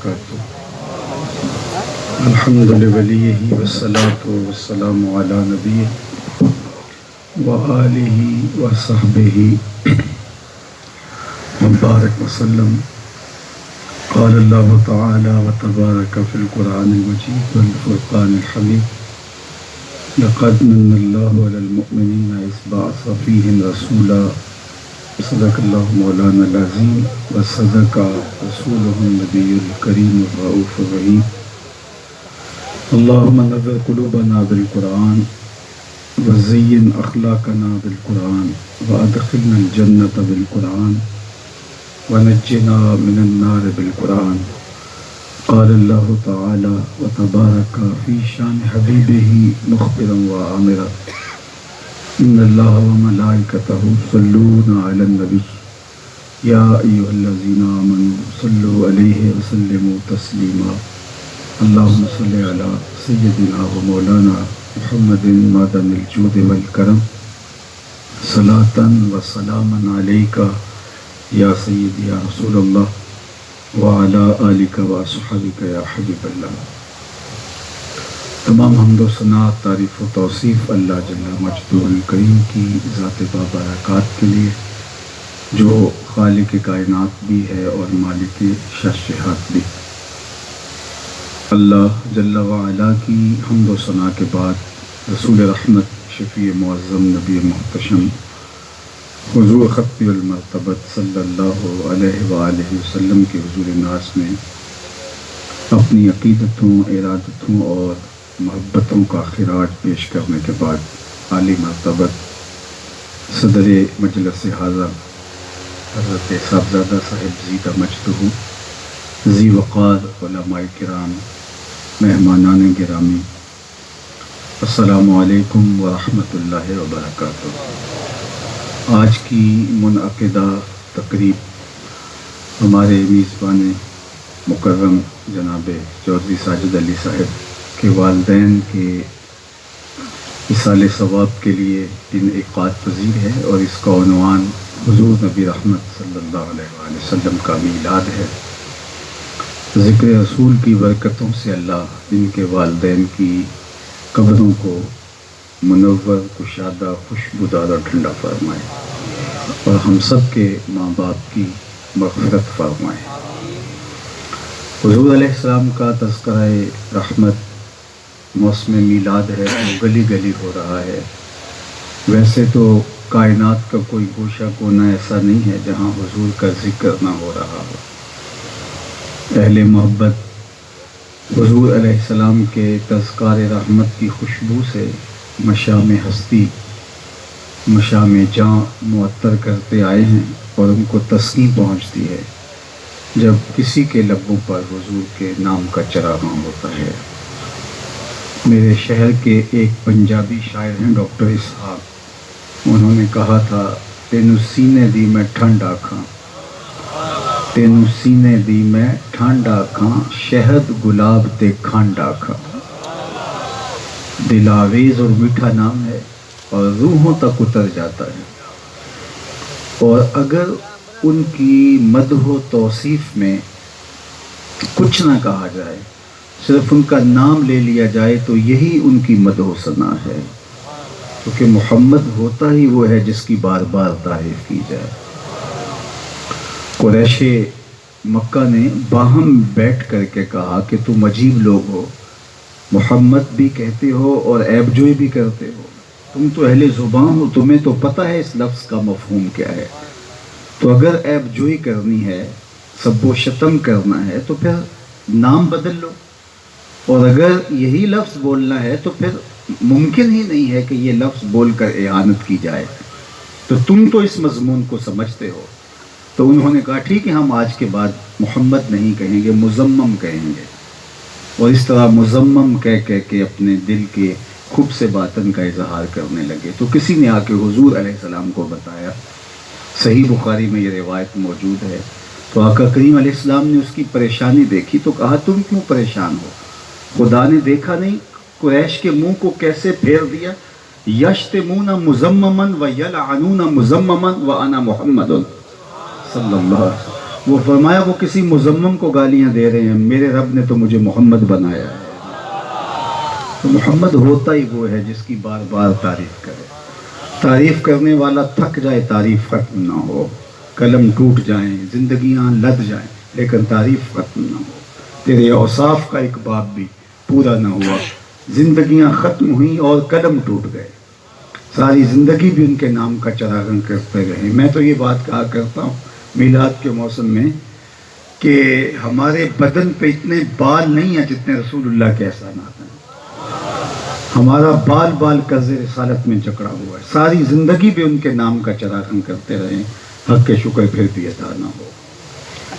وبرکاتہ۔ الحمد لولیہ والصلاة والسلام علی نبیہ وآلہ وصحبہ وبارک وسلم۔ قال اللہ تعالی وتبارک فی القرآن المجید والفرقان الحمید۔ لقد من اللہ علی المؤمنین اذ بعث فیہم رسولا صدق اللہ مولانا العظیم وصدق رسولہ النبی الکریم الرؤوف الرحیم۔ اللہم نور قلوبنا بالقرآن وزین اخلاقنا بالقرآن وادخلنا الجنة بالقرآن ونجنا من النار بالقرآن۔ قال اللہ تعالی وتبارک فی شان حبیبہ مخبرا وآمرا ان اللہ وملائکتہ یصلون علی النبی یا ایھا الذین آمنوا صلوا علیہ وسلموا تسلیما۔ اللہم صل علی سیدنا و مولانا محمد معدن الجود والکرم صلاۃ و سلاما علیک یا سیدی یا رسول اللہ وعلی آلک و اصحابک یا حبیب اللہ۔ تمام حمد و ثنا، تعریف و توصیف اللہ جل مجدہ الکریم کی ذات بابرکات کے لیے، جو خالق کائنات بھی ہے اور مالک شہنشاہات بھی۔ اللہ جل وعلا کی حمد و ثنا کے بعد رسول رحمت، شفیع معظم، نبی محتشم، حضور خطی المرتبت صلی اللہ علیہ وآلہ وسلم کے حضور ناز میں اپنی عقیدتوں، ارادتوں اور محبتوں کا خراج پیش کرنے کے بعد عالی مرتبت صدر مجلس حاضر حضرت صاحبزادہ صاحب زیدہ مجدہ ذی وقار علماء کرام، مہمانان گرامی، السلام علیکم ورحمۃ اللہ وبرکاتہ۔ آج کی منعقدہ تقریب ہمارے میزبان مکرم جناب چودھری ساجد علی صاحب کے والدین کے ایصال ثواب کے لیے انعقاد پذیر ہے، اور اس کا عنوان حضور نبی رحمت صلی اللہ علیہ وآلہ وسلم کا میلاد ہے۔ ذکر رسول کی برکتوں سے اللہ ان کے والدین کی قبروں کو منور، کشادہ، خوشبودار اور ٹھنڈا فرمائے، اور ہم سب کے ماں باپ کی مغفرت فرمائے۔ حضور علیہ السلام کا تذکرہ رحمت موسم میلاد ہے، وہ گلی گلی ہو رہا ہے۔ ویسے تو کائنات کا کوئی گوشہ کونا ایسا نہیں ہے جہاں حضور کا ذکر نہ ہو رہا ہو۔ اہل محبت حضور علیہ السلام کے تذکار رحمت کی خوشبو سے مشام ہستی، مشام جاں معطر کرتے آئے ہیں، اور ان کو تسکین پہنچتی ہے جب کسی کے لبوں پر حضور کے نام کا چراغاں ہوتا ہے۔ میرے شہر کے ایک پنجابی شاعر ہیں ڈاکٹر اسحاق، انہوں نے کہا تھا، تینوں سینے دی میں ٹھنڈ آکھاں، تینوں سینے دی میں ٹھنڈ آکھاں، شہد گلاب تے کھنڈ آکھاں۔ دل آویز اور میٹھا نام ہے، اور روحوں تک اتر جاتا ہے، اور اگر ان کی مدح و توصیف میں کچھ نہ کہا جائے، صرف ان کا نام لے لیا جائے، تو یہی ان کی مدح و ثنا ہے، کیونکہ محمد ہوتا ہی وہ ہے جس کی بار بار تعریف کی جائے۔ قریش مکہ نے باہم بیٹھ کر کے کہا کہ تم عجیب لوگ ہو، محمد بھی کہتے ہو اور عیب جوئی بھی کرتے ہو، تم تو اہل زبان ہو، تمہیں تو پتہ ہے اس لفظ کا مفہوم کیا ہے، تو اگر عیب جوئی کرنی ہے، سب و شتم کرنا ہے، تو پھر نام بدل لو، اور اگر یہی لفظ بولنا ہے تو پھر ممکن ہی نہیں ہے کہ یہ لفظ بول کر اعانت کی جائے، تو تم تو اس مضمون کو سمجھتے ہو۔ تو انہوں نے کہا ٹھیک ہے، ہم آج کے بعد محمد نہیں کہیں گے، مزمم کہیں گے، اور اس طرح مزمم کہہ کے اپنے دل کے خوب سے باطن کا اظہار کرنے لگے۔ تو کسی نے آ کے حضور علیہ السلام کو بتایا، صحیح بخاری میں یہ روایت موجود ہے، تو آقا کریم علیہ السلام نے اس کی پریشانی دیکھی تو کہا، تم کیوں پریشان ہو؟ خدا نے دیکھا نہیں قریش کے منہ کو کیسے پھیر دیا، یشتمون مزمما و یلعنون مزمما وانا محمد صلی اللہ علیہ وسلم۔ وہ فرمایا وہ کسی مزمم کو گالیاں دے رہے ہیں، میرے رب نے تو مجھے محمد بنایا ہے۔ تو محمد ہوتا ہی وہ ہے جس کی بار بار تعریف کرے، تعریف کرنے والا تھک جائے تعریف ختم نہ ہو، قلم ٹوٹ جائیں، زندگیاں لد جائیں، لیکن تعریف ختم نہ ہو۔ تیرے اوصاف کا ایک باب بھی پورا نہ ہوا، زندگیاں ختم ہوئیں اور قلم ٹوٹ گئے، ساری زندگی بھی ان کے نام کا چراغاں کرتے رہے۔ میں تو یہ بات کہا کرتا ہوں میلاد کے موسم میں کہ ہمارے بدن پہ اتنے بال نہیں ہیں جتنے رسول اللہ کے احسانات ہیں۔ ہمارا بال بال قرض رسالت میں جکڑا ہوا ہے، ساری زندگی بھی ان کے نام کا چراغاں کرتے رہیں، حق کے شکر پھر بھی ادا نہ ہو۔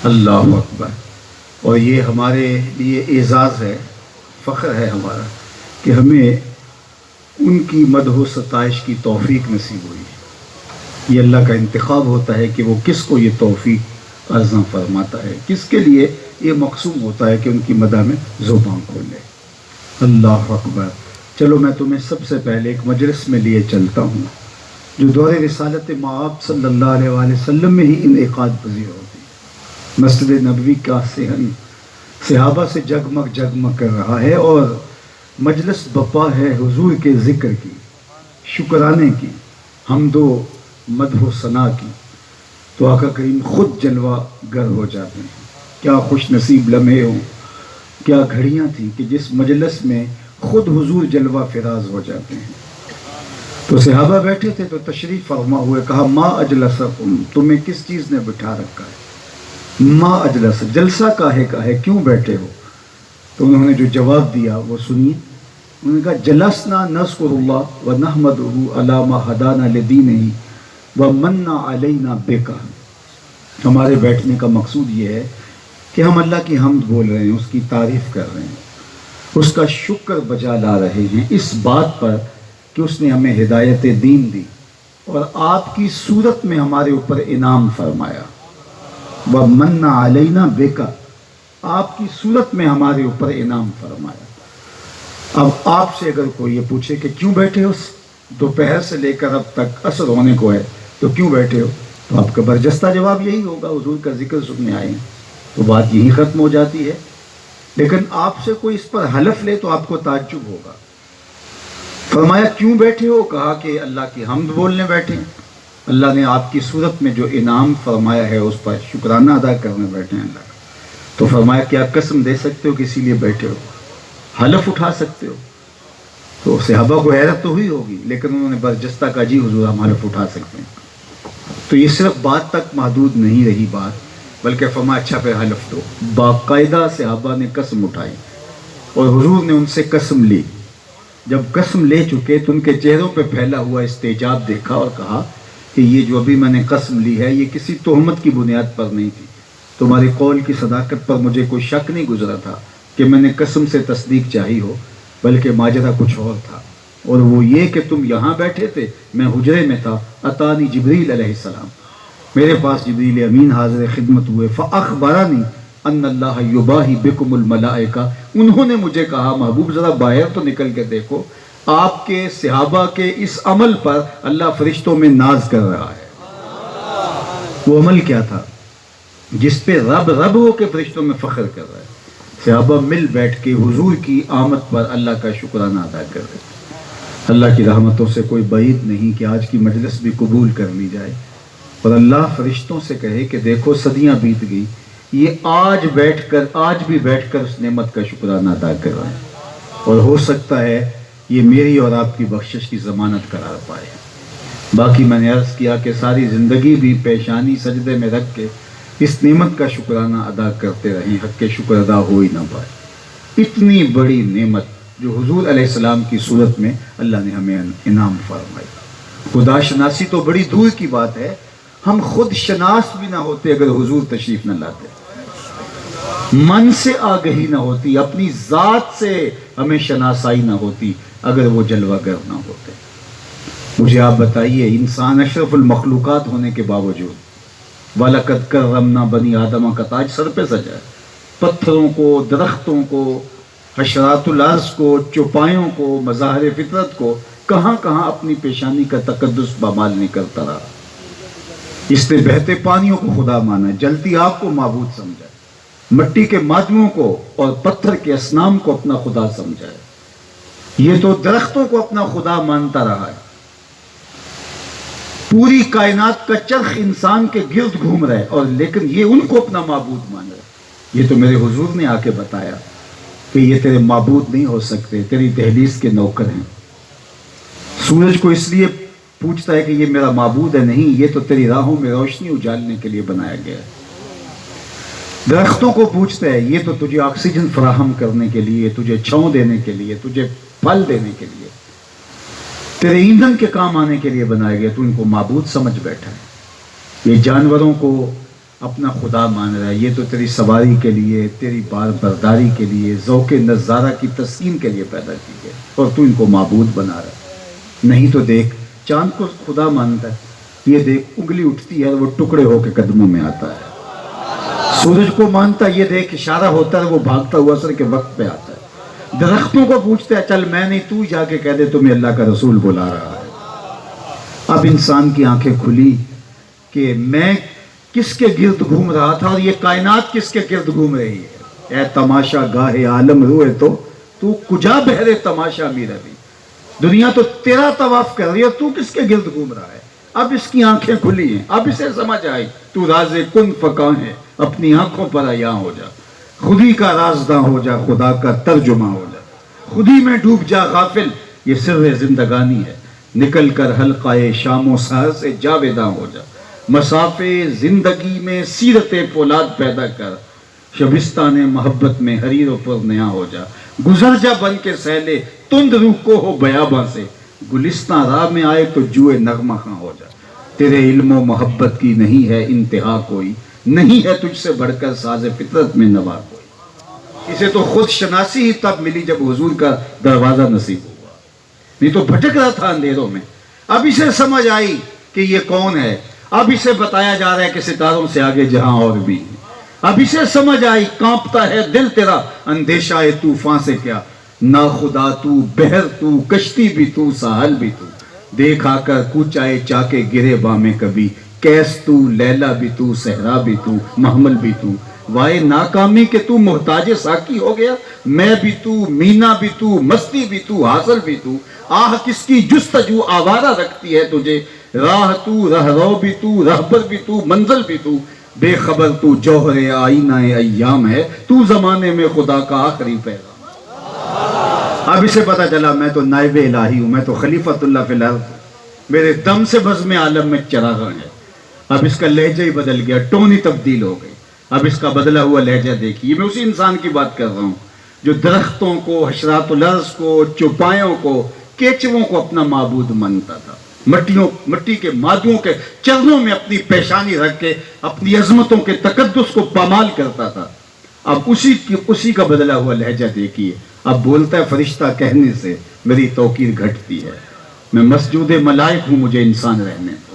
اللہ اکبر۔ اور یہ ہمارے لیے اعزاز ہے، فخر ہے ہمارا کہ ہمیں ان کی مدح و ستائش کی توفیق نصیب ہوئی ہے۔ یہ اللہ کا انتخاب ہوتا ہے کہ وہ کس کو یہ توفیق عرضاں فرماتا ہے، کس کے لیے یہ مقسوم ہوتا ہے کہ ان کی مدح میں زبان کھولے۔ اللہ اکبر۔ چلو میں تمہیں سب سے پہلے ایک مجلس میں لیے چلتا ہوں جو دور رسالت مآب صلی اللہ علیہ وآلہ وسلم میں ہی انعقاد پذیر ہوتی۔ مسجد نبوی کا صحن صحابہ سے جگمگ جگمگ کر رہا ہے اور مجلس بپا ہے حضور کے ذکر کی، شکرانے کی، حمد و مدح و ثنا کی۔ تو آقا کریم خود جلوہ گر ہو جاتے ہیں۔ کیا خوش نصیب لمحے ہوں، کیا گھڑیاں تھیں کہ جس مجلس میں خود حضور جلوہ فراز ہو جاتے ہیں۔ تو صحابہ بیٹھے تھے تو تشریف فرما ہوئے، کہا ما اجلسکم، تمہیں کس چیز نے بٹھا رکھا ہے؟ ما اجلس، جلسہ کاہے کا ہے، کیوں بیٹھے ہو؟ تو انہوں نے جو جواب دیا وہ سنیے۔ انہوں نے کہا جلسنا نذکر اللہ ونحمدہ علی ما ہدانا لدینہ ومن علینا بک۔ ہمارے بیٹھنے کا مقصود یہ ہے کہ ہم اللہ کی حمد بول رہے ہیں، اس کی تعریف کر رہے ہیں، اس کا شکر بجا لا رہے ہیں اس بات پر کہ اس نے ہمیں ہدایت دین دی اور آپ کی صورت میں ہمارے اوپر انعام فرمایا۔ وَمَنَّ عَلَيْنَا بِكَ، آپ کی صورت میں ہمارے اوپر انعام فرمایا۔ اب آپ سے اگر کوئی یہ پوچھے کہ کیوں بیٹھے ہو، دوپہر سے لے کر اب تک عصر ہونے کو ہے تو کیوں بیٹھے ہو، تو آپ کا برجستہ جواب یہی ہوگا حضور کا ذکر سننے آئے ہیں، تو بات یہی ختم ہو جاتی ہے۔ لیکن آپ سے کوئی اس پر حلف لے تو آپ کو تعجب ہوگا۔ فرمایا کیوں بیٹھے ہو؟ کہا کہ اللہ کی حمد بولنے بیٹھے ہیں، اللہ نے آپ کی صورت میں جو انعام فرمایا ہے اس پر شکرانہ ادا کرنے بیٹھے ہیں اللہ کا۔ تو فرمایا کیا قسم دے سکتے ہو کہ اسی لیے بیٹھے ہو، حلف اٹھا سکتے ہو؟ تو صحابہ کو حیرت تو ہوئی ہوگی، لیکن انہوں نے برجستہ کہا جی حضور ہم حلف اٹھا سکتے ہیں۔ تو یہ صرف بات تک محدود نہیں رہی بات، بلکہ فرمایا اچھا پھر حلف دو۔ باقاعدہ صحابہ نے قسم اٹھائی اور حضور نے ان سے قسم لی۔ جب قسم لے چکے تو ان کے چہروں پہ پھیلا ہوا استعجاب دیکھا اور کہا کہ یہ جو ابھی میں نے قسم لی ہے یہ کسی تہمت کی بنیاد پر نہیں تھی، تمہاری قول کی صداقت پر مجھے کوئی شک نہیں گزرا تھا کہ میں نے قسم سے تصدیق چاہی ہو، بلکہ ماجرا کچھ اور تھا، اور وہ یہ کہ تم یہاں بیٹھے تھے، میں حجرے میں تھا، اتانی جبریل علیہ السلام، میرے پاس جبریل امین حاضر خدمت ہوئے، فاخبرنی ان اللہ یباہی بکم الملائکہ، انہوں نے مجھے کہا محبوب ذرا باہر تو نکل کے دیکھو، آپ کے صحابہ کے اس عمل پر اللہ فرشتوں میں ناز کر رہا ہے۔ وہ عمل کیا تھا جس پہ رب رب ہو کے فرشتوں میں فخر کر رہا ہے؟ صحابہ مل بیٹھ کے حضور کی آمد پر اللہ کا شکرانہ ادا کر رہے ہیں۔ اللہ کی رحمتوں سے کوئی بعید نہیں کہ آج کی مجلس بھی قبول کر لی جائے اور اللہ فرشتوں سے کہے کہ دیکھو صدیاں بیت گئی، یہ آج بھی بیٹھ کر اس نعمت کا شکرانہ ادا کر رہے ہیں، اور ہو سکتا ہے یہ میری اور آپ کی بخشش کی ضمانت قرار پائے۔ باقی میں نے عرض کیا کہ ساری زندگی بھی پیشانی سجدے میں رکھ کے اس نعمت کا شکرانہ ادا کرتے رہیں، حق کے شکر ادا ہو ہی نہ پائے۔ اتنی بڑی نعمت جو حضور علیہ السلام کی صورت میں اللہ نے ہمیں انعام فرمائی۔ خدا شناسی تو بڑی دور کی بات ہے، ہم خود شناس بھی نہ ہوتے اگر حضور تشریف نہ لاتے، من سے آگہی نہ ہوتی، اپنی ذات سے ہمیں شناسائی نہ ہوتی اگر وہ جلوہ گر نہ ہوتے۔ مجھے آپ بتائیے، انسان اشرف المخلوقات ہونے کے باوجود وَلَقَدْ كَرَّمْنَا بَنِي آدَمَ کا تاج سر پہ سجا ہے، پتھروں کو، درختوں کو، حشرات الارض کو، چوپایوں کو، مظاہر فطرت کو کہاں کہاں اپنی پیشانی کا تقدس پامال نہیں کرتا رہا۔ اس نے بہتے پانیوں کو خدا مانا، جلتی آگ کو معبود سمجھا، مٹی کے مادموں کو اور پتھر کے اصنام کو اپنا خدا سمجھا ہے۔ یہ تو درختوں کو اپنا خدا مانتا رہا ہے، پوری کائنات کا چرخ انسان کے گرد گھوم رہا ہے، اور لیکن یہ ان کو اپنا معبود مان رہا ہے۔ یہ تو میرے حضور نے آ کے بتایا کہ یہ تیرے معبود نہیں ہو سکتے، تیری دہلیز کے نوکر ہیں۔ سورج کو اس لیے پوچھتا ہے کہ یہ میرا معبود ہے، نہیں، یہ تو تیری راہوں میں روشنی اجالنے کے لیے بنایا گیا ہے۔ درختوں کو پوچھتا ہے، یہ تو تجھے آکسیجن فراہم کرنے کے لیے، تجھے چھاؤں دینے کے لیے، تجھے پھل دینے کے لیے، تیرے ایندھن کے کام آنے کے لیے بنایا گیا، تو ان کو معبود سمجھ بیٹھا ہے۔ یہ جانوروں کو اپنا خدا مان رہا ہے، یہ تو تیری سواری کے لیے، تیری بار برداری کے لیے، ذوق نظارہ کی تسکین کے لیے پیدا کی گئے، اور تو ان کو معبود بنا رہا ہے۔ نہیں تو دیکھ، چاند کو خدا مانتا ہے، یہ دیکھ انگلی اٹھتی ہے وہ ٹکڑے ہو کے قدموں میں آتا ہے۔ سورج کو مانتا ہے، یہ دیکھ اشارہ ہوتا ہے وہ بھاگتا ہوا عصر کے وقت پہ آتا ہے۔ درختوں کو پوچھتا ہے، چل میں نہیں، تو جا کے کہہ دے تمہیں اللہ کا رسول بلا رہا ہے۔ اب انسان کی آنکھیں کھلی کہ میں کس کے گرد گھوم رہا تھا اور یہ کائنات کس کے گرد گھوم رہی ہے۔ اے تماشا گاہ عالم روئے تو کجا بہرے تماشا می روی، دنیا تو تیرا طواف کر رہی ہے، تو کس کے گرد گھوم رہا ہے۔ اب اس کی آنکھیں کھلی ہیں، اب اسے سمجھ آئی، تو راز کن فکاں ہے، اپنی آنکھوں پر عیاں ہو جا، خودی کا رازداں ہو جا، خدا کا ترجمہ ہو جا، خودی میں ڈوب جا غافل، یہ سر زندگانی ہے، نکل کر حلقہ شام و سحر سے جاویداں ہو جا، مسافے زندگی میں سیرت فولاد پیدا کر، شبستان محبت میں حریر و پر نیا ہو جا، گزر جا بن کے سیلے تند روح کو ہو بیاباں سے، گلستان راہ میں آئے تو جوئے نغمہ خاں ہو جا، تیرے علم و محبت کی نہیں ہے انتہا کوئی، نہیں ہے تجھ سے بڑھ کر ساز فطرت میں نوا کوئی۔ اسے تو خود شناسی ہی تب ملی جب حضور کا دروازہ نصیب ہوا، نہیں تو بھٹک رہا تھا اندھیروں میں۔ اب اسے سمجھ آئی کہ یہ کون ہے، اب اسے بتایا جا رہا ہے کہ ستاروں سے آگے جہاں اور بھی ہے۔ اب اسے سمجھ آئی، کانپتا ہے دل تیرا اندیشہ طوفان سے کیا، نا خدا تو، بحر تو، کشتی بھی تو، ساحل بھی تو، دیکھ آ کر کوچائے چاکے گرے بامے کبھی، کیس تو، لیلا بھی تو، صحرا بھی تو، محمل بھی تو، وائے ناکامی کہ تو محتاج ساکی ہو گیا، میں بھی تو، مینا بھی تو، مستی بھی تو، حاصل بھی تو، آہ کس کی جستجو آوارہ رکھتی ہے تجھے، راہ تو، رہرو بھی تو، رہبر بھی تو، منزل بھی تو، بے خبر تو جوہر آئینہ ایام ہے، تو زمانے میں خدا کا آخری پیغام۔ اب اسے پتا چلا میں تو نائب الہی ہوں، میں تو خلیفۃ اللہ فی الارض، میرے دم سے بزم عالم میں چراغ ہے۔ اب اس کا لہجہ ہی بدل گیا، ٹون ہی تبدیل ہو گئی۔ اب اس کا بدلا ہوا لہجہ دیکھیے، میں اسی انسان کی بات کر رہا ہوں جو درختوں کو، حشرات الارض کو، چوپایوں کو، کیچووں کو اپنا معبود مانتا تھا، مٹی کے مادوں کے چرنوں میں اپنی پیشانی رکھ کے اپنی عظمتوں کے تقدس کو پامال کرتا تھا۔ اب اسی کا بدلا ہوا لہجہ دیکھیے، اب بولتا ہے فرشتہ کہنے سے میری توقیر گھٹتی ہے، میں مسجود ملائک ہوں، مجھے انسان رہنے دو۔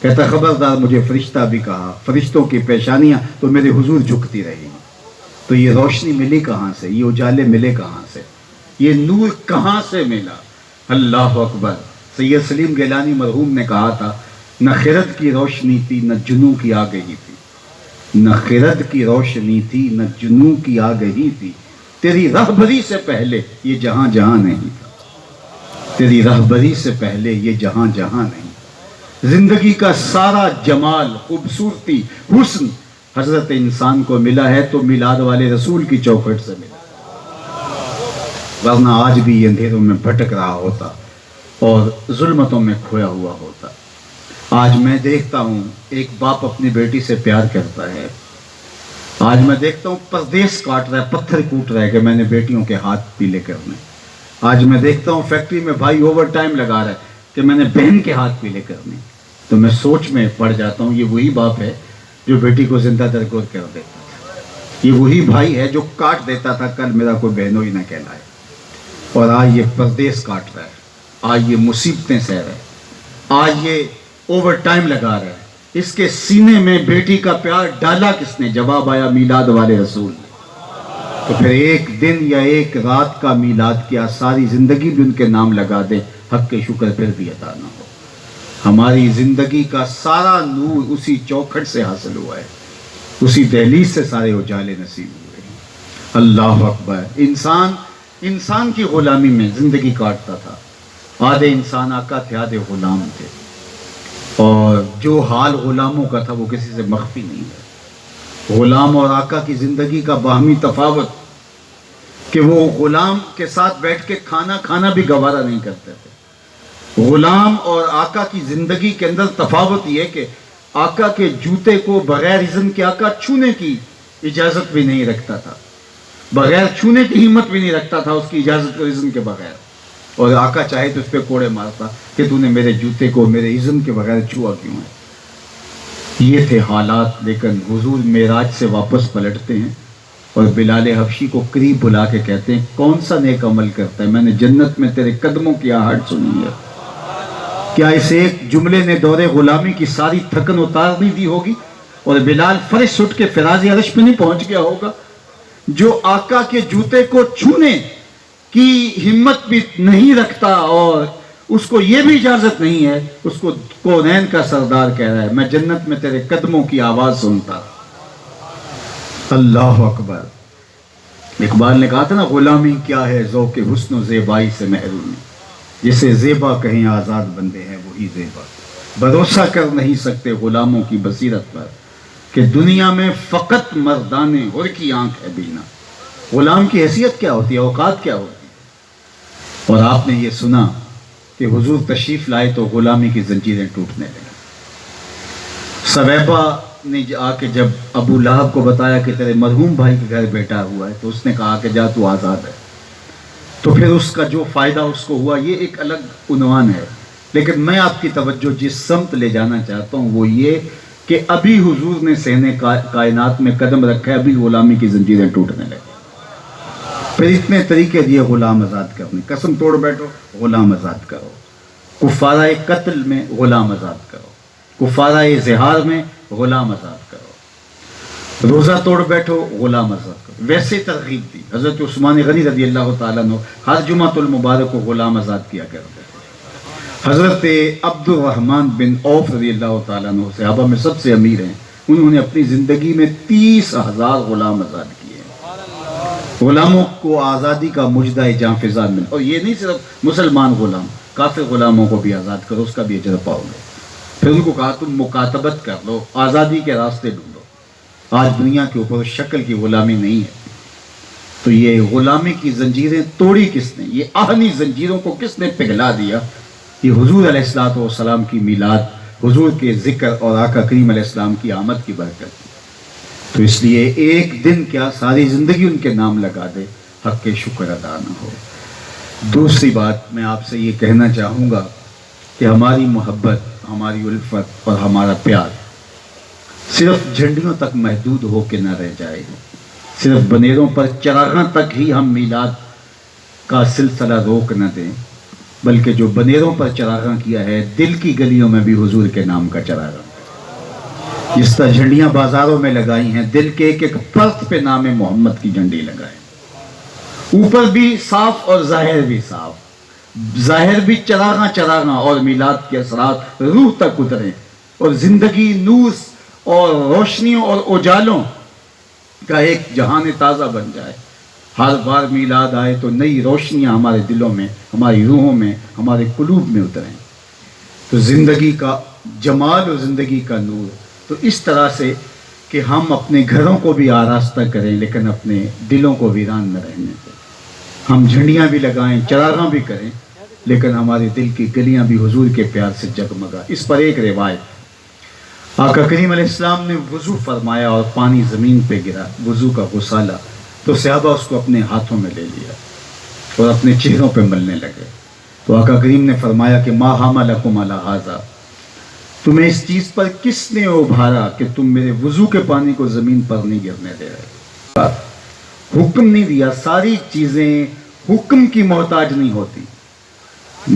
کہتا خبردار، مجھے فرشتہ بھی کہا، فرشتوں کی پیشانیاں تو میرے حضور جھکتی رہی، تو یہ روشنی ملی کہاں سے، یہ اجالے ملے کہاں سے، یہ نور کہاں سے ملا؟ اللہ اکبر۔ سید سلیم گیلانی مرحوم نے کہا تھا، نہ خرد کی روشنی تھی نہ جنوں کی آگہی تھی، نہ خرد کی روشنی تھی نہ جنوں کی آگہی تھی، تیری رہبری سے پہلے یہ جہاں جہاں نہیں تھا، تیری رہبری سے پہلے یہ جہاں جہاں نہیں۔ زندگی کا سارا جمال، خوبصورتی، حسن حضرت انسان کو ملا ہے تو میلاد والے رسول کی چوکھٹ سے ملا، ورنہ آج بھی یہ اندھیروں میں بھٹک رہا ہوتا اور ظلمتوں میں کھویا ہوا ہوتا۔ آج میں دیکھتا ہوں ایک باپ اپنی بیٹی سے پیار کرتا ہے، آج میں دیکھتا ہوں پردیس کاٹ رہا ہے، پتھر کوٹ رہا ہے کہ میں نے بیٹیوں کے ہاتھ پیلے کرنے، آج میں دیکھتا ہوں فیکٹری میں بھائی اوور ٹائم لگا رہا ہے کہ میں نے بہن کے ہاتھ پیلے کرنے، تو میں سوچ میں پڑ جاتا ہوں یہ وہی باپ ہے جو بیٹی کو زندہ درگور کر دیتا تھا، یہ وہی بھائی ہے جو کاٹ دیتا تھا کل میرا کوئی بہنوئی نہ کہلائے، اور آج یہ پردیس کاٹ رہا ہے، آج یہ مصیبتیں سہ رہا ہے، آج یہ اوور ٹائم لگا رہا ہے۔ اس کے سینے میں بیٹی کا پیار ڈالا کس نے؟ جواب آیا میلاد والے رسول نے۔ تو پھر ایک دن یا ایک رات کا میلاد کیا، ساری زندگی بھی ان کے نام لگا دے، حق کے شکر پھر بھی عطا نہ ہو۔ ہماری زندگی کا سارا نور اسی چوکھٹ سے حاصل ہوا ہے، اسی دہلیز سے سارے اجالے نصیب ہوئے ہیں۔ اللہ اکبر۔ انسان کی غلامی میں زندگی کاٹتا تھا، آدھے انسان آقا تھے، آدھے غلام تھے، اور جو حال غلاموں کا تھا وہ کسی سے مخفی نہیں ہے۔ غلام اور آقا کی زندگی کا باہمی تفاوت کہ وہ غلام کے ساتھ بیٹھ کے کھانا بھی گوارا نہیں کرتے تھے۔ غلام اور آقا کی زندگی کے اندر تفاوت یہ کہ آقا کے جوتے کو بغیر اذن کے آقا چھونے کی اجازت بھی نہیں رکھتا تھا، بغیر چھونے کی ہمت بھی نہیں رکھتا تھا اس کی اجازت اور اذن کے بغیر، اور آقا چاہے تو اس پہ کوڑے مارتا کہ تو نے میرے جوتے کو میرے اذن کے بغیر چھوا کیوں ہے۔ یہ تھے حالات، لیکن حضور معراج سے واپس پلٹتے ہیں اور بلال حبشی کو قریب بلا کے کہتے ہیں کون سا نیک عمل کرتا ہے، میں نے جنت میں تیرے قدموں کی آہٹ سنی ہے، کیا اس ایک جملے نے دور غلامی کی ساری تھکن اتار نہیں دی ہوگی؟ اور بلال فرش اٹھ کے فراز عرش پہ نہیں پہنچ گیا ہوگا؟ جو آقا کے جوتے کو چھونے کی ہمت بھی نہیں رکھتا اور اس کو یہ بھی اجازت نہیں ہے، اس کو کونین کا سردار کہہ رہا ہے میں جنت میں تیرے قدموں کی آواز سنتا۔ اللہ اکبر۔ اقبال نے کہا تھا نا غلامی کیا ہے ذوق حسن و زیبائی سے محرومی، جسے زیبا کہیں آزاد بندے ہیں وہی زیبا۔ بھروسہ کر نہیں سکتے غلاموں کی بصیرت پر کہ دنیا میں فقط مردان حر کی آنکھ ہے بینا۔ غلام کی حیثیت کیا ہوتی ہے، اوقات کیا ہوتی ہے؟ اور آپ نے یہ سنا کہ حضور تشریف لائے تو غلامی کی زنجیریں ٹوٹنے لگیں۔ سویبہ نے آ کے جب ابو لہب کو بتایا کہ تیرے مرحوم بھائی کے گھر بیٹا ہوا ہے تو اس نے کہا کہ جا تو آزاد ہے، تو پھر اس کا جو فائدہ اس کو ہوا یہ ایک الگ عنوان ہے، لیکن میں آپ کی توجہ جس سمت لے جانا چاہتا ہوں وہ یہ کہ ابھی حضور نے صحن کائنات میں قدم رکھا ہے، ابھی غلامی کی زنجیریں ٹوٹنے لگیں۔ پھر اتنے طریقے دیے غلام آزاد کرنے، قسم توڑ بیٹھو غلام آزاد کرو، کفارہ قتل میں غلام آزاد کرو، کفارہ زہار میں غلام آزاد کرو، روزہ توڑ بیٹھو غلام آزاد کرو۔ ویسے ترغیب دی، حضرت عثمان غنی رضی اللہ تعالیٰ عنہ ہر جمعۃ المبارک کو غلام آزاد کیا کرتے تھے۔ حضرت عبد الرحمن بن عوف رضی اللہ تعالیٰ عنہ صحابہ میں سب سے امیر ہیں، انہوں نے اپنی زندگی میں 30,000 غلام آزاد کیے ہیں۔ غلاموں کو آزادی کا مجدہ جاں فضا مل، اور یہ نہیں صرف مسلمان غلام، کافر غلاموں کو بھی آزاد کرو، اس کا بھی اجر پاؤ گے۔ پھر ان کو کہا تم مکاتبت کر لو، آزادی کے راستے ڈھونڈو۔ آج دنیا کے اوپر شکل کی غلامی نہیں ہے، تو یہ غلامی کی زنجیریں توڑی کس نے؟ یہ آہنی زنجیروں کو کس نے پگھلا دیا؟ یہ حضور علیہ الصلوۃ والسلام کی میلاد، حضور کے ذکر اور آقا کریم علیہ السلام کی آمد کی برکت۔ تو اس لیے ایک دن کیا ساری زندگی ان کے نام لگا دے، حق کے شکر ادا نہ ہو۔ دوسری بات میں آپ سے یہ کہنا چاہوں گا کہ ہماری محبت، ہماری الفت اور ہمارا پیار صرف جھنڈیوں تک محدود ہو کے نہ رہ جائے، صرف بنیروں پر چراغاں تک ہی ہم میلاد کا سلسلہ روک نہ دیں، بلکہ جو بنیروں پر چراغاں کیا ہے دل کی گلیوں میں بھی حضور کے نام کا چراغاں، جس طرح جھنڈیاں بازاروں میں لگائی ہیں دل کے ایک ایک پرت پہ نام محمد کی جھنڈی لگائیں، اوپر بھی صاف اور ظاہر بھی صاف، ظاہر بھی چراغاں اور میلاد کے اثرات روح تک اتریں اور زندگی نور اور روشنیوں اور اجالوں کا ایک جہان تازہ بن جائے۔ ہر بار میلاد آئے تو نئی روشنیاں ہمارے دلوں میں، ہماری روحوں میں، ہمارے قلوب میں اتریں، تو زندگی کا جمال اور زندگی کا نور تو اس طرح سے کہ ہم اپنے گھروں کو بھی آراستہ کریں لیکن اپنے دلوں کو ویران نہ رہنے دیں۔ ہم جھنڈیاں بھی لگائیں، چراغاں بھی کریں، لیکن ہمارے دل کی گلیاں بھی حضور کے پیار سے جگمگا۔ اس پر ایک روایت، آقا کریم علیہ السلام نے وضو فرمایا اور پانی زمین پہ گرا، وضو کا غسالہ، تو صحابہ اس کو اپنے ہاتھوں میں لے لیا اور اپنے چہروں پہ ملنے لگے، تو آقا کریم نے فرمایا کہ ما حملکم علی ھذا، تمہیں اس چیز پر کس نے ابھارا کہ تم میرے وضو کے پانی کو زمین پر نہیں گرنے دے رہے؟ حکم نہیں دیا، ساری چیزیں حکم کی محتاج نہیں ہوتی،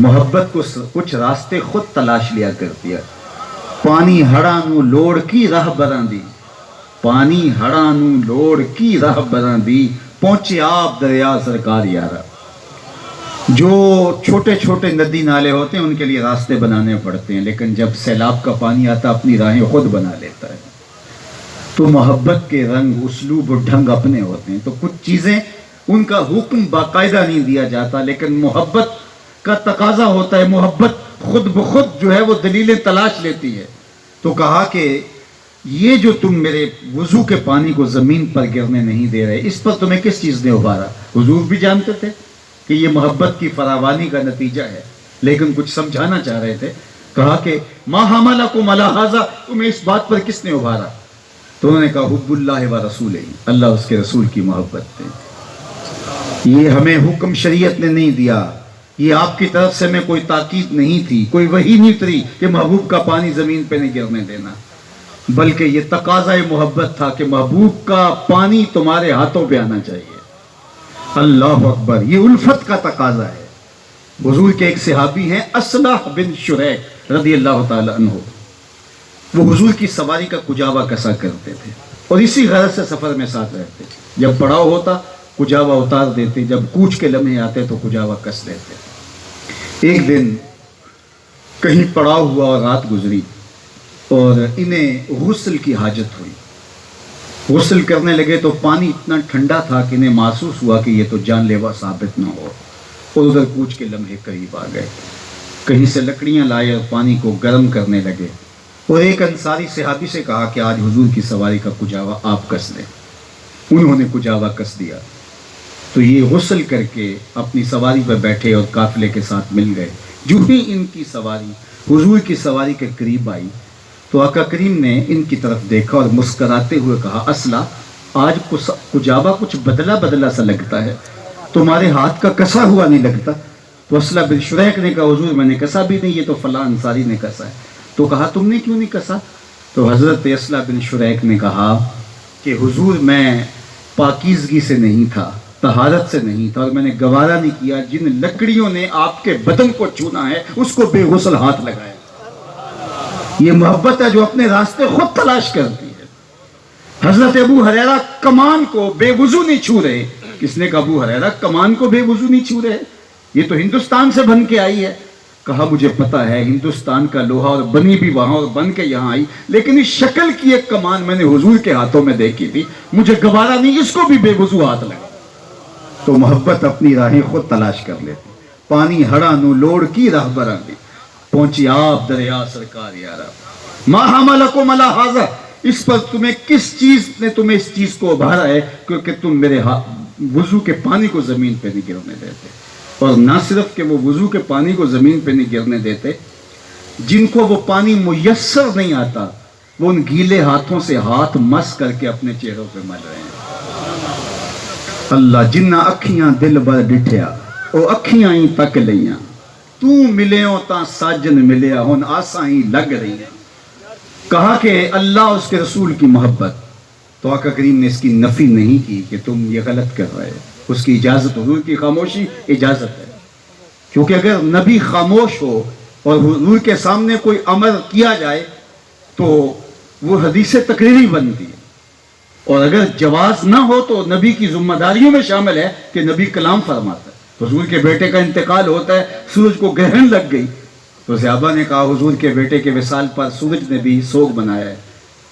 محبت کو کچھ راستے خود تلاش لیا کرتی ہے۔ پانی ہڑا نو لوڑ کی راہ براں دی، پانی ہڑا نو لوڑ کی راہ براں دی، پہنچے آپ دریا سرکار یارا۔ جو چھوٹے چھوٹے ندی نالے ہوتے ہیں ان کے لیے راستے بنانے پڑتے ہیں، لیکن جب سیلاب کا پانی آتا اپنی راہیں خود بنا لیتا ہے۔ تو محبت کے رنگ، اسلوب اور ڈھنگ اپنے ہوتے ہیں۔ تو کچھ چیزیں ان کا حکم باقاعدہ نہیں دیا جاتا، لیکن محبت کا تقاضا ہوتا ہے، محبت خود بخود جو ہے وہ دلیلیں تلاش لیتی ہے۔ تو کہا کہ یہ جو تم میرے وضو کے پانی کو زمین پر گرنے نہیں دے رہے، اس پر تمہیں کس چیز نے ابھارا؟ حضور بھی جانتے تھے کہ یہ محبت کی فراوانی کا نتیجہ ہے، لیکن کچھ سمجھانا چاہ رہے تھے۔ کہا کہ ما حملکم علی ھذا، تمہیں اس بات پر کس نے ابھارا؟ تو انہوں نے کہا حب اللہ و رسولہ، اللہ اس کے رسول کی محبت ہے۔ یہ ہمیں حکم شریعت نے نہیں دیا، یہ آپ کی طرف سے میں کوئی تاکید نہیں تھی، کوئی وحی نہیں اتری کہ محبوب کا پانی زمین پہ نہیں گرنے دینا، بلکہ یہ تقاضۂ محبت تھا کہ محبوب کا پانی تمہارے ہاتھوں پہ آنا چاہیے۔ اللہ اکبر، یہ الفت کا تقاضا ہے۔ حضور کے ایک صحابی ہیں اصلح بن شریح رضی اللہ تعالی عنہ، وہ حضور کی سواری کا کجاوا کسا کرتے تھے اور اسی غرض سے سفر میں ساتھ رہتے۔ جب پڑاؤ ہوتا کجاوا اتار دیتے، جب کوچ کے لمحے آتے تو کجاوا کس دیتے۔ ایک دن کہیں پڑاؤ ہوا اور رات گزری اور انہیں غسل کی حاجت ہوئی۔ غسل کرنے لگے تو پانی اتنا ٹھنڈا تھا کہ انہیں محسوس ہوا کہ یہ تو جان لیوا ثابت نہ ہو، اور ادھر کوچ کے لمحے قریب آ گئے۔ کہیں سے لکڑیاں لائے اور پانی کو گرم کرنے لگے، اور ایک انصاری صحابی سے کہا کہ آج حضور کی سواری کا کجاوا آپ کس دیں۔ انہوں نے کجاوا کس دیا تو یہ غسل کر کے اپنی سواری پر بیٹھے اور قافلے کے ساتھ مل گئے۔ جو ہی ان کی سواری حضور کی سواری کے قریب آئی تو آقا کریم نے ان کی طرف دیکھا اور مسکراتے ہوئے کہا اصلا، آج کجاوا کچھ بدلا بدلا سا لگتا ہے، تمہارے ہاتھ کا کسا ہوا نہیں لگتا۔ تو اصلا بن شریح نے کہا حضور میں نے کسا بھی نہیں، یہ تو فلاں انصاری نے کسا ہے۔ تو کہا تم نے کیوں نہیں کسا؟ تو حضرت اصلا بن شریح نے کہا کہ حضور میں پاکیزگی سے نہیں تھا، طہارت سے نہیں تھا، اور میں نے گوارا نہیں کیا جن لکڑیوں نے آپ کے بدن کو چونا ہے اس کو بے غسل ہاتھ لگایا۔ یہ محبت ہے جو اپنے راستے خود تلاش کرتی ہے۔ حضرت ابو ہریرہ کمان کو بے وضو نہیں چھو رہے۔ کس نے کہا ابو ہریرہ کمان کو بے وضو نہیں چھو رہے؟ یہ تو ہندوستان سے بن کے آئی ہے۔ کہا مجھے پتا ہے ہندوستان کا لوہا اور بنی بھی وہاں اور بن کے یہاں آئی، لیکن اس شکل کی ایک کمان میں نے حضور کے ہاتھوں میں دیکھی تھی، مجھے گوارا نہیں اس کو بھی بے وضو ہاتھ لگا۔ تو محبت اپنی راہیں خود تلاش کر لیتی۔ پانی ہڑا نو لوڑ کی راہ برا دی، پہنچی آپ دریا سرکار یارا، ما حملکم علی ھذا، اس پر تمہیں کس چیز نے تمہیں اس چیز کو ابھارا ہے کیونکہ تم میرے وضو کے پانی کو زمین پہ نہیں گرنے دیتے۔ اور نہ صرف کہ وہ وضو کے پانی کو زمین پہ نہیں گرنے دیتے، جن کو وہ پانی میسر نہیں آتا وہ ان گیلے ہاتھوں سے ہاتھ مس کر کے اپنے چہروں پہ مل رہے ہیں۔ اللہ جنہ اکھیاں دل بر ڈٹھیا او اکھیاں ہی تک لیاں، تو ملیوں تا ساجن ملیا ہن آساں ہی لگ رہی ہیں۔ کہا کہ اللہ اس کے رسول کی محبت، تو آقا کریم نے اس کی نفی نہیں کی کہ تم یہ غلط کر رہے ہو، اس کی اجازت، حضور کی خاموشی اجازت ہے۔ کیونکہ اگر نبی خاموش ہو اور حضور کے سامنے کوئی امر کیا جائے تو وہ حدیث تقریری بنتی ہے، اور اگر جواز نہ ہو تو نبی کی ذمہ داریوں میں شامل ہے کہ نبی کلام فرماتا ہے۔ حضور کے بیٹے کا انتقال ہوتا ہے، سورج کو گرہن لگ گئی تو صحابہ نے کہا حضور کے بیٹے کے وصال پر سورج نے بھی سوگ بنایا ہے،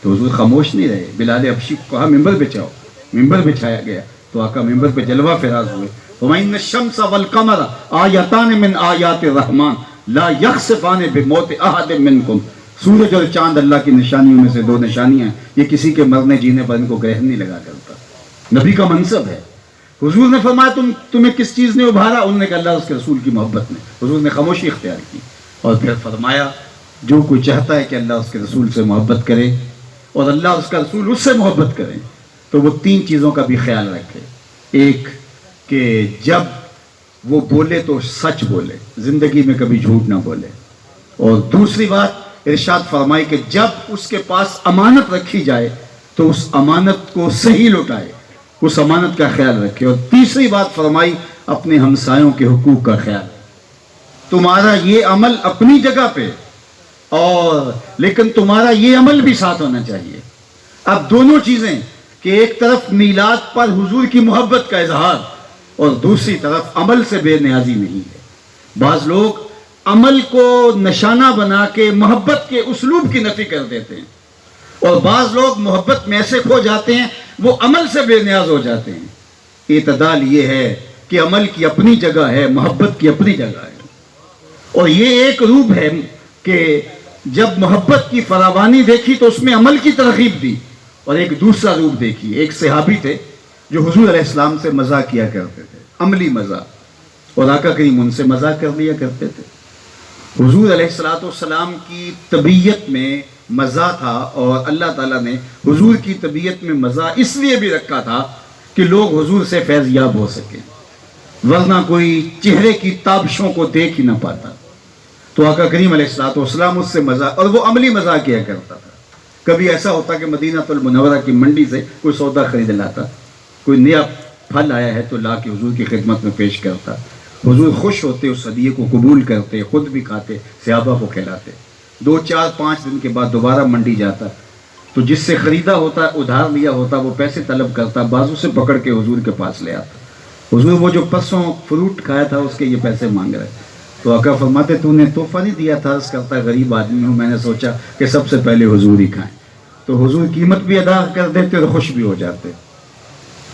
تو حضور خاموش نہیں رہے۔ بلال حبشی کو کہا ممبر بچھاؤ، ممبر بچھایا گیا تو آقا ممبر پہ جلوہ فراز ہوئے۔ وَإِنَّ الشَّمْسَ وَالْقَمَرَ آیَاتَانِ مِنْ آیَاتِ الرَّحْمَانِ لَا يَخْسِفَانِ بِمَوْتِ أَحَدٍ مِّنْكُمْ، سورج اور چاند اللہ کی نشانیوں میں سے دو نشانیاں ہیں، یہ کسی کے مرنے جینے پر ان کو گرہن نہیں لگا کرتا۔ نبی کا منصب ہے۔ حضور نے فرمایا تمہیں کس چیز نے ابھارا؟ انہوں نے کہا اللہ اس کے رسول کی محبت نے۔ حضور نے خاموشی اختیار کی اور پھر فرمایا جو کوئی چاہتا ہے کہ اللہ اس کے رسول سے محبت کرے اور اللہ اس کا رسول اس سے محبت کرے تو وہ تین چیزوں کا بھی خیال رکھے۔ ایک کہ جب وہ بولے تو سچ بولے، زندگی میں کبھی جھوٹ نہ بولے، اور دوسری بات ارشاد فرمائی کہ جب اس کے پاس امانت رکھی جائے تو اس امانت کو صحیح لوٹائے، اس امانت کا خیال رکھے، اور تیسری بات فرمائی اپنے ہمسایوں کے حقوق کا خیال۔ تمہارا یہ عمل اپنی جگہ پہ، اور لیکن تمہارا یہ عمل بھی ساتھ ہونا چاہیے۔ اب دونوں چیزیں کہ ایک طرف میلاد پر حضور کی محبت کا اظہار اور دوسری طرف عمل سے بے نیازی نہیں ہے۔ بعض لوگ عمل کو نشانہ بنا کے محبت کے اسلوب کی نفی کر دیتے ہیں، اور بعض لوگ محبت میں ایسے کھو جاتے ہیں وہ عمل سے بے نیاز ہو جاتے ہیں۔ اعتدال یہ ہے کہ عمل کی اپنی جگہ ہے، محبت کی اپنی جگہ ہے، اور یہ ایک روپ ہے کہ جب محبت کی فراوانی دیکھی تو اس میں عمل کی ترغیب دی، اور ایک دوسرا روپ دیکھی۔ ایک صحابی تھے جو حضور علیہ السلام سے مزاح کیا کرتے تھے، عملی مزاح، اور آقا کریم ان سے مزاح کر لیا کرتے تھے۔ حضور علیہ السلام کی طبیعت میں مزاح تھا، اور اللہ تعالیٰ نے حضور کی طبیعت میں مزاح اس لیے بھی رکھا تھا کہ لوگ حضور سے فیض یاب ہو سکیں، ورنہ کوئی چہرے کی تابشوں کو دیکھ ہی نہ پاتا۔ تو آقا کریم علیہ السلام اس سے مزاح، اور وہ عملی مزاح کیا کرتا تھا۔ کبھی ایسا ہوتا کہ مدینہ المنورہ کی منڈی سے کوئی سودا خرید لاتا، کوئی نیا پھل آیا ہے تو لا کے حضور کی خدمت میں پیش کرتا، حضور خوش ہوتے، اس ہدیے کو قبول کرتے، خود بھی کھاتے، صحابہ کو کھلاتے۔ 2 4 5 دن کے بعد دوبارہ منڈی جاتا، تو جس سے خریدا ہوتا، ادھار لیا ہوتا، وہ پیسے طلب کرتا، بازو سے پکڑ کے حضور کے پاس لے آتا، حضور وہ جو پرسوں فروٹ کھایا تھا اس کے یہ پیسے مانگ رہے۔ تو آقا فرماتے تو نے تحفہ نہیں دیا تھا؟ عرض کرتا غریب آدمی ہوں، میں نے سوچا کہ سب سے پہلے حضور ہی کھائیں۔ تو حضور قیمت بھی ادا کر دیتے اور خوش بھی ہو جاتے،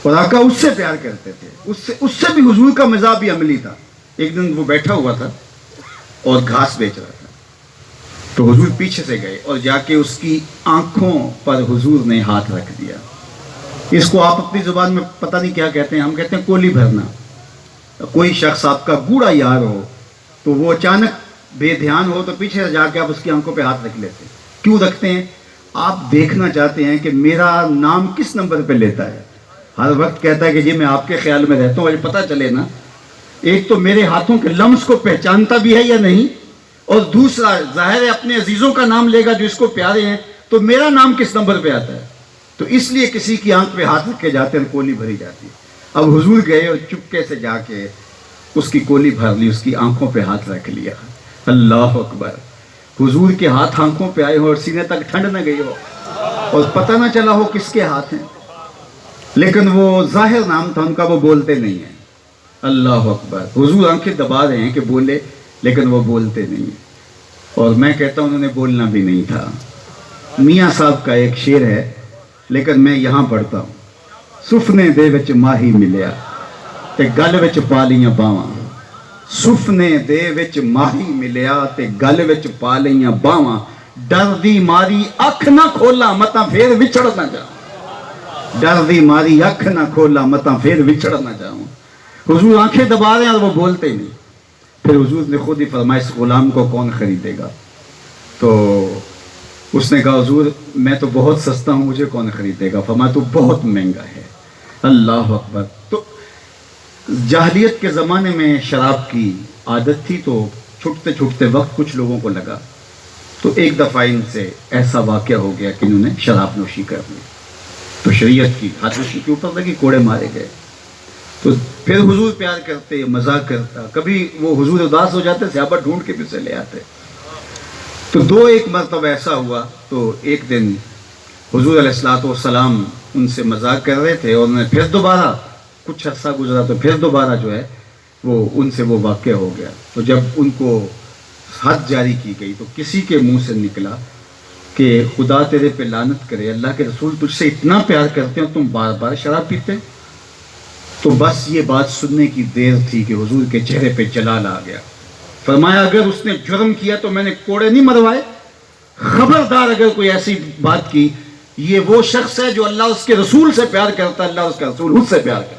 اور آقا اس سے پیار کرتے تھے، اس سے بھی حضور کا مزاج بھی عملی تھا۔ ایک دن وہ بیٹھا ہوا تھا اور گھاس بیچ رہا تھا، تو حضور پیچھے سے گئے اور جا کے اس کی آنکھوں پر حضور نے ہاتھ رکھ دیا۔ اس کو آپ اپنی زبان میں پتہ نہیں کیا کہتے ہیں، ہم کہتے ہیں کولی بھرنا۔ کوئی شخص آپ کا گوڑا یار ہو تو وہ اچانک بے دھیان ہو تو پیچھے سے جا کے آپ اس کی آنکھوں پہ ہاتھ رکھ لیتے ہیں۔ کیوں رکھتے ہیں؟ آپ دیکھنا چاہتے ہیں کہ میرا نام کس نمبر پہ لیتا ہے۔ ہر وقت کہتا ہے کہ جی میں آپ کے خیال میں رہتا ہوں، مجھے پتہ چلے نا، ایک تو میرے ہاتھوں کے لمس کو پہچانتا بھی ہے یا نہیں، اور دوسرا ظاہر ہے اپنے عزیزوں کا نام لے گا جو اس کو پیارے ہیں، تو میرا نام کس نمبر پہ آتا ہے۔ تو اس لیے کسی کی آنکھ پہ ہاتھ رکھے جاتے ہیں، کولی بھری جاتی ہے۔ اب حضور گئے اور چپکے سے جا کے اس کی کولی بھر لی، اس کی آنکھوں پہ ہاتھ رکھ لیا۔ اللہ اکبر! حضور کے ہاتھ آنکھوں پہ آئے ہو اور سینے تک ٹھنڈ نہ گئی ہو اور پتہ نہ چلا ہو کس کے ہاتھ ہیں، لیکن وہ ظاہر نام تھا ان کا، وہ بولتے نہیں ہیں۔ اللہ اکبر! حضور آنکھیں دبا رہے ہیں کہ بولے، لیکن وہ بولتے نہیں ہیں۔ اور میں کہتا ہوں انہوں نے بولنا بھی نہیں تھا۔ میاں صاحب کا ایک شعر ہے، لیکن میں یہاں پڑھتا ہوں: سفنے دے وچ ماہی ملیا تے گل وچ پا لیاں باواں، سفنے دے وچ ماہی ملیا تے گل وچ پا لیاں باواں، ڈر دی ماری اکھ نہ کھولا متاں پھر وچھڑ نہ جاؤں، ڈر دی ماری اکھ نہ کھولا متاں پھر وچھڑ نہ جاؤں۔ حضور آنکھیں دبا رہے ہیں اور وہ بولتے نہیں۔ پھر حضور نے خود ہی فرمایا اس غلام کو کون خریدے گا؟ تو اس نے کہا حضور میں تو بہت سستا ہوں، مجھے کون خریدے گا؟ فرمایا تو بہت مہنگا ہے۔ اللہ اکبر! تو جاہلیت کے زمانے میں شراب کی عادت تھی، تو چھٹتے چھٹتے وقت کچھ لوگوں کو لگا، تو ایک دفعہ ان سے ایسا واقعہ ہو گیا کہ انہوں نے شراب نوشی کر لی، تو شریعت کی ہاتھ نوشی کے اوپر لگی، کوڑے مارے گئے۔ تو پھر حضور پیار کرتے، مزاق کرتا، کبھی وہ حضور اداس ہو جاتے، صحابہ ڈھونڈ کے بھی سے لے آتے۔ تو 2 مرتبہ ایسا ہوا، تو ایک دن حضور علیہ السلام ان سے مذاق کر رہے تھے، اور انہوں نے پھر دوبارہ کچھ عرصہ گزرا تو پھر دوبارہ جو ہے وہ ان سے وہ واقعہ ہو گیا۔ تو جب ان کو حد جاری کی گئی تو کسی کے منہ سے نکلا کہ خدا تیرے پہ لعنت کرے، اللہ کے رسول تجھ سے اتنا پیار کرتے ہیں تم بار بار شراب پیتے؟ تو بس یہ بات سننے کی دیر تھی کہ حضور کے چہرے پہ جلال آ گیا۔ فرمایا اگر اس نے جرم کیا تو میں نے کوڑے نہیں مروائے، خبردار اگر کوئی ایسی بات کی، یہ وہ شخص ہے جو اللہ اس کے رسول سے پیار کرتا ہے، اللہ اس کا رسول اس سے پیار کرتا ہے۔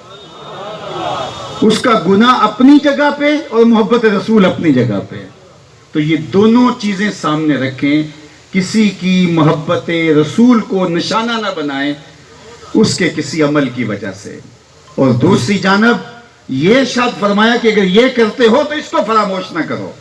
اس کا گناہ اپنی جگہ پہ اور محبت رسول اپنی جگہ پہ ہے۔ تو یہ دونوں چیزیں سامنے رکھیں، کسی کی محبت رسول کو نشانہ نہ بنائیں اس کے کسی عمل کی وجہ سے، اور دوسری جانب یہ ارشاد فرمایا کہ اگر یہ کرتے ہو تو اس کو فراموش نہ کرو۔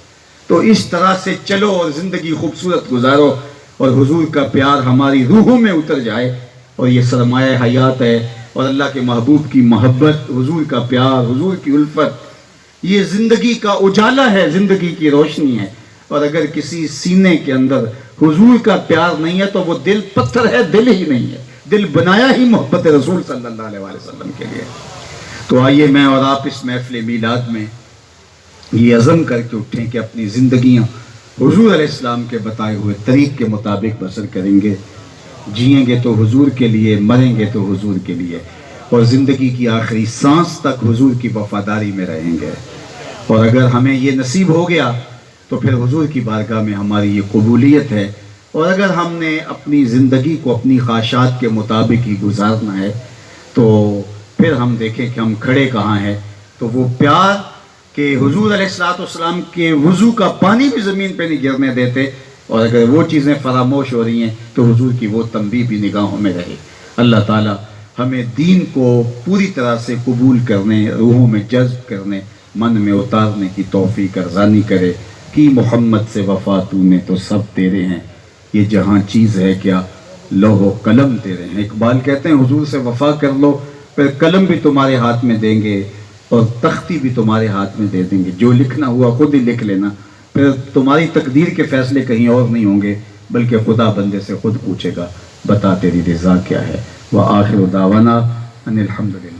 تو اس طرح سے چلو اور زندگی خوبصورت گزارو، اور حضور کا پیار ہماری روحوں میں اتر جائے، اور یہ سرمایہ حیات ہے، اور اللہ کے محبوب کی محبت، حضور کا پیار، حضور کی الفت، یہ زندگی کا اجالا ہے، زندگی کی روشنی ہے۔ اور اگر کسی سینے کے اندر حضور کا پیار نہیں ہے تو وہ دل پتھر ہے، دل ہی نہیں ہے، دل بنایا ہی محبت رسول صلی اللہ علیہ وسلم کے لیے۔ تو آئیے میں اور آپ اس محفل میلاد میں یہ عزم کر کے اٹھیں کہ اپنی زندگیاں حضور علیہ السلام کے بتائے ہوئے طریق کے مطابق بسر کریں گے. جئیں گے تو حضور کے لیے، مریں گے تو حضور کے لیے، اور زندگی کی آخری سانس تک حضور کی وفاداری میں رہیں گے. اور اگر ہمیں یہ نصیب ہو گیا تو پھر حضور کی بارگاہ میں ہماری یہ قبولیت ہے. اور اگر ہم نے اپنی زندگی کو اپنی خواہشات کے مطابق ہی گزارنا ہے تو پھر ہم دیکھیں کہ ہم کھڑے کہاں ہیں. تو وہ پیار کہ حضور علیہ السلام کے وضو کا پانی بھی زمین پہ نہیں گرنے دیتے، اور اگر وہ چیزیں فراموش ہو رہی ہیں تو حضور کی وہ تنبیہ بھی نگاہوں میں رہے. اللہ تعالی ہمیں دین کو پوری طرح سے قبول کرنے، روحوں میں جذب کرنے، من میں اتارنے کی توفیق ارزانی کرے. کہ محمد سے وفا تو نے تو سب تیرے ہیں، یہ جہاں چیز ہے کیا لوح و قلم تیرے ہیں. اقبال کہتے ہیں حضور سے وفا کر لو پھر قلم بھی تمہارے ہاتھ میں دیں گے اور تختی بھی تمہارے ہاتھ میں دے دیں گے. جو لکھنا ہوا خود ہی لکھ لینا، پھر تمہاری تقدیر کے فیصلے کہیں اور نہیں ہوں گے بلکہ خدا بندے سے خود پوچھے گا بتا تیری رضا کیا ہے. وآخر دعوانا ان الحمدللہ.